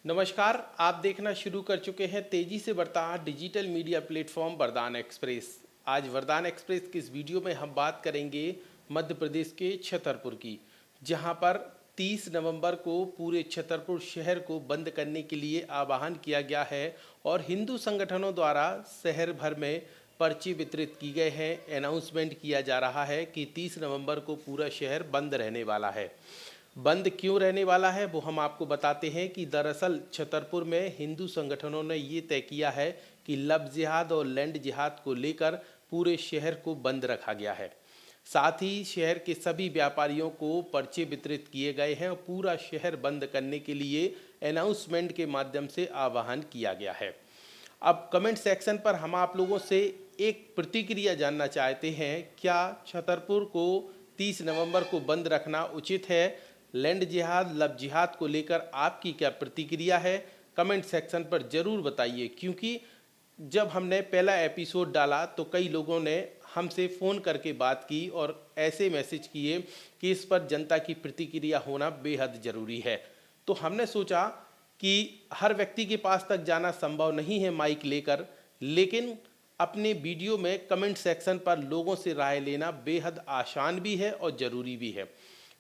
नमस्कार। आप देखना शुरू कर चुके हैं तेजी से बढ़ता डिजिटल मीडिया प्लेटफॉर्म वरदान एक्सप्रेस। आज वरदान एक्सप्रेस की इस वीडियो में हम बात करेंगे मध्य प्रदेश के छतरपुर की, जहां पर 30 नवंबर को पूरे छतरपुर शहर को बंद करने के लिए आह्वान किया गया है और हिंदू संगठनों द्वारा शहर भर में पर्चे वितरित की गए हैं। अनाउंसमेंट किया जा रहा है कि 30 नवंबर को पूरा शहर बंद रहने वाला है। बंद क्यों रहने वाला है वो हम आपको बताते हैं कि दरअसल छतरपुर में हिंदू संगठनों ने ये तय किया है कि लव जिहाद और लैंड जिहाद को लेकर पूरे शहर को बंद रखा गया है। साथ ही शहर के सभी व्यापारियों को पर्चे वितरित किए गए हैं और पूरा शहर बंद करने के लिए अनाउंसमेंट के माध्यम से आह्वान किया गया है। अब कमेंट सेक्शन पर हम आप लोगों से एक प्रतिक्रिया जानना चाहते हैं, क्या छतरपुर को 30 नवंबर को बंद रखना उचित है? लैंड जिहाद लव जिहाद को लेकर आपकी क्या प्रतिक्रिया है? कमेंट सेक्शन पर ज़रूर बताइए, क्योंकि जब हमने पहला एपिसोड डाला तो कई लोगों ने हमसे फ़ोन करके बात की और ऐसे मैसेज किए कि इस पर जनता की प्रतिक्रिया होना बेहद ज़रूरी है। तो हमने सोचा कि हर व्यक्ति के पास तक जाना संभव नहीं है माइक लेकर, लेकिन अपने वीडियो में कमेंट सेक्शन पर लोगों से राय लेना बेहद आसान भी है और ज़रूरी भी है।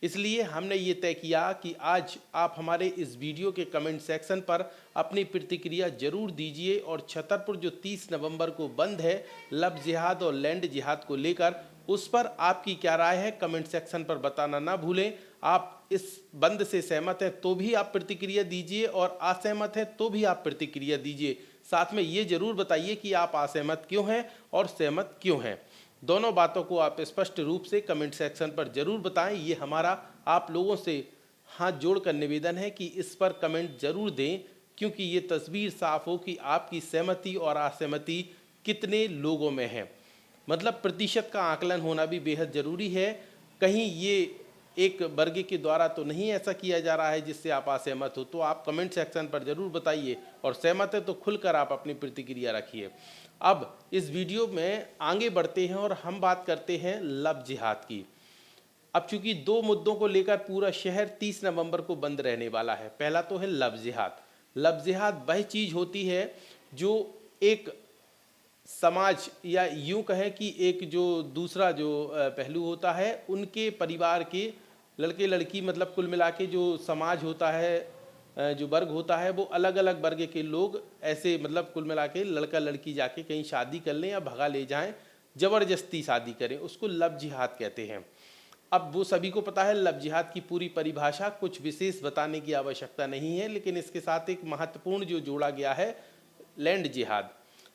इसलिए हमने ये तय किया कि आज आप हमारे इस वीडियो के कमेंट सेक्शन पर अपनी प्रतिक्रिया जरूर दीजिए और छतरपुर जो 30 नवंबर को बंद है लव जिहाद और लैंड जिहाद को लेकर, उस पर आपकी क्या राय है कमेंट सेक्शन पर बताना ना भूलें। आप इस बंद से सहमत हैं तो भी आप प्रतिक्रिया दीजिए और असहमत हैं तो भी आप प्रतिक्रिया दीजिए। साथ में ये जरूर बताइए कि आप असहमत क्यों हैं और सहमत क्यों हैं। दोनों बातों को आप स्पष्ट रूप से कमेंट सेक्शन पर जरूर बताएं। ये हमारा आप लोगों से हाथ जोड़कर निवेदन है कि इस पर कमेंट जरूर दें, क्योंकि ये तस्वीर साफ हो कि आपकी सहमति और असहमति कितने लोगों में है। मतलब प्रतिशत का आकलन होना भी बेहद ज़रूरी है। कहीं ये एक वर्ग के द्वारा तो नहीं ऐसा किया जा रहा है जिससे आप असहमत हो। तो आप कमेंट सेक्शन पर ज़रूर बताइए और सहमत है तो खुलकर आप अपनी प्रतिक्रिया रखिए। अब इस वीडियो में आगे बढ़ते हैं और हम बात करते हैं लव जिहाद की। अब चूंकि दो मुद्दों को लेकर पूरा शहर 30 नवंबर को बंद रहने वाला है। पहला तो है लव जिहाद। लव जिहाद वह चीज़ होती है जो एक समाज या यूं कहें कि एक जो दूसरा जो पहलू होता है, उनके परिवार के लड़के लड़की, मतलब कुल मिला के जो समाज होता है, जो वर्ग होता है, वो अलग अलग वर्ग के लोग ऐसे, मतलब कुल मिला के लड़का लड़की जाके कहीं शादी कर लें या भगा ले जाएं, ज़बरदस्ती शादी करें, उसको लव जिहाद कहते हैं। अब वो सभी को पता है लव जिहाद की पूरी परिभाषा, कुछ विशेष बताने की आवश्यकता नहीं है, लेकिन इसके साथ एक महत्वपूर्ण जो जोड़ा गया है लैंड जिहाद।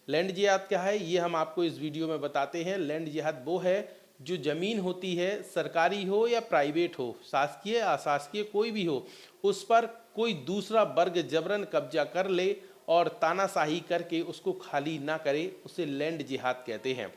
लैंड जिहाद क्या है ये हम आपको इस वीडियो में बताते हैं। लैंड जिहाद वो है जो ज़मीन होती है, सरकारी हो या प्राइवेट हो, शासकीय अशासकीय कोई भी हो, उस पर कोई दूसरा वर्ग जबरन कब्जा कर ले और तानाशाही करके उसको खाली ना करे, उसे लैंड जिहाद कहते हैं।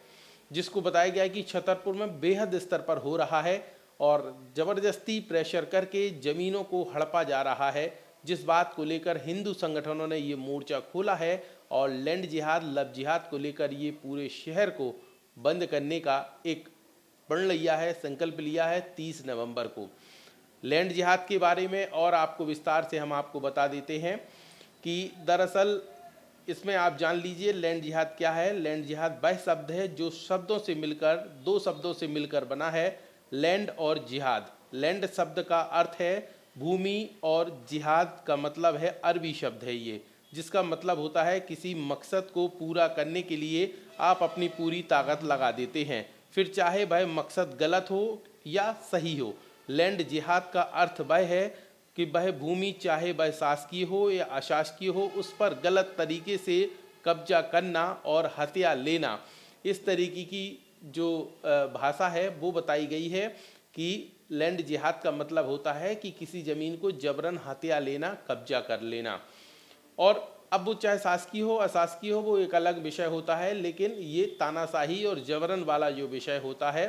जिसको बताया गया है कि छतरपुर में बेहद स्तर पर हो रहा है और ज़बरदस्ती प्रेशर करके ज़मीनों को हड़पा जा रहा है, जिस बात को लेकर हिंदू संगठनों ने ये मोर्चा खोला है और लैंड जिहाद लव जिहाद को लेकर ये पूरे शहर को बंद करने का एक प्रण लिया है, संकल्प लिया है 30 नवंबर को। लैंड जिहाद के बारे में और आपको विस्तार से हम आपको बता देते हैं कि दरअसल इसमें आप जान लीजिए लैंड जिहाद क्या है। लैंड जिहाद वह शब्द है जो शब्दों से मिलकर, दो शब्दों से मिलकर बना है, लैंड और जिहाद। लैंड शब्द का अर्थ है भूमि और जिहाद का मतलब है अरबी शब्द है ये, जिसका मतलब होता है किसी मकसद को पूरा करने के लिए आप अपनी पूरी ताकत लगा देते हैं, फिर चाहे वह मकसद गलत हो या सही हो। लैंड जिहाद का अर्थ वह है कि वह भूमि चाहे वह शासकीय हो या अशासकीय हो, उस पर गलत तरीके से कब्जा करना और हथिया लेना, इस तरीके की जो भाषा है वो बताई गई है कि लैंड जिहाद का मतलब होता है कि किसी ज़मीन को जबरन हथिया लेना, कब्जा कर लेना। और अब वो चाहे शासकीय हो अशासकीय हो, वो एक अलग विषय होता है, लेकिन ये तानाशाही और जबरन वाला जो विषय होता है,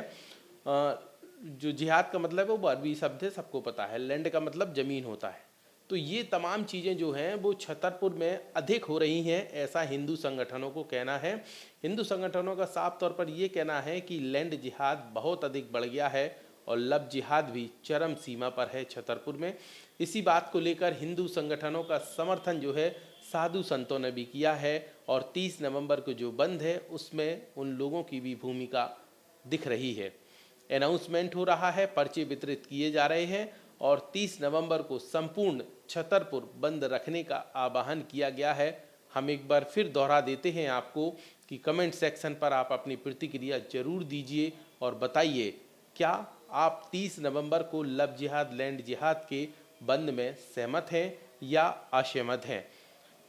जो जिहाद का मतलब है वो अरबी शब्द है, सबको पता है। लैंड का मतलब ज़मीन होता है। तो ये तमाम चीज़ें जो हैं वो छतरपुर में अधिक हो रही हैं, ऐसा हिंदू संगठनों को कहना है। हिंदू संगठनों का साफ तौर पर ये कहना है कि लैंड जिहाद बहुत अधिक बढ़ गया है और लव जिहाद भी चरम सीमा पर है छतरपुर में। इसी बात को लेकर हिंदू संगठनों का समर्थन जो है साधु संतों ने भी किया है और 30 नवंबर को जो बंद है उसमें उन लोगों की भी भूमिका दिख रही है। अनाउंसमेंट हो रहा है, पर्चे वितरित किए जा रहे हैं और 30 नवंबर को संपूर्ण छतरपुर बंद रखने का आह्वान किया गया है। हम एक बार फिर दोहरा देते हैं आपको कि कमेंट सेक्शन पर आप अपनी प्रतिक्रिया जरूर दीजिए और बताइए क्या आप 30 नवंबर को लव जिहाद लैंड जिहाद के बंद में सहमत हैं या असहमत हैं।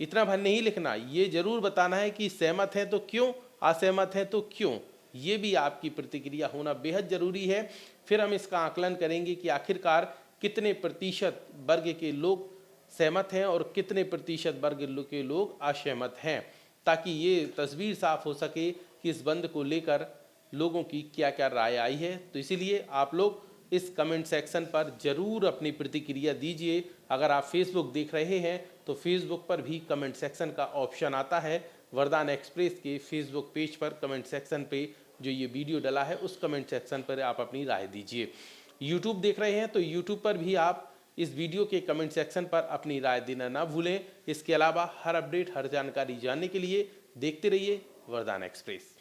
इतना भर नहीं लिखना, ये जरूर बताना है कि सहमत हैं तो क्यों, असहमत हैं तो क्यों। ये भी आपकी प्रतिक्रिया होना बेहद जरूरी है। फिर हम इसका आकलन करेंगे कि आखिरकार कितने प्रतिशत वर्ग के लोग सहमत हैं और कितने प्रतिशत वर्ग के लोग असहमत हैं, ताकि ये तस्वीर साफ हो सके कि इस बंद को लेकर लोगों की क्या क्या राय आई है। तो इसीलिए आप लोग इस कमेंट सेक्शन पर जरूर अपनी प्रतिक्रिया दीजिए। अगर आप फेसबुक देख रहे हैं तो फेसबुक पर भी कमेंट सेक्शन का ऑप्शन आता है। वरदान एक्सप्रेस के फेसबुक पेज पर कमेंट सेक्शन पे जो ये वीडियो डला है उस कमेंट सेक्शन पर आप अपनी राय दीजिए। यूट्यूब देख रहे हैं तो यूट्यूब पर भी आप इस वीडियो के कमेंट सेक्शन पर अपनी राय देना ना भूलें। इसके अलावा हर अपडेट, हर जानकारी जानने के लिए देखते रहिए वरदान एक्सप्रेस।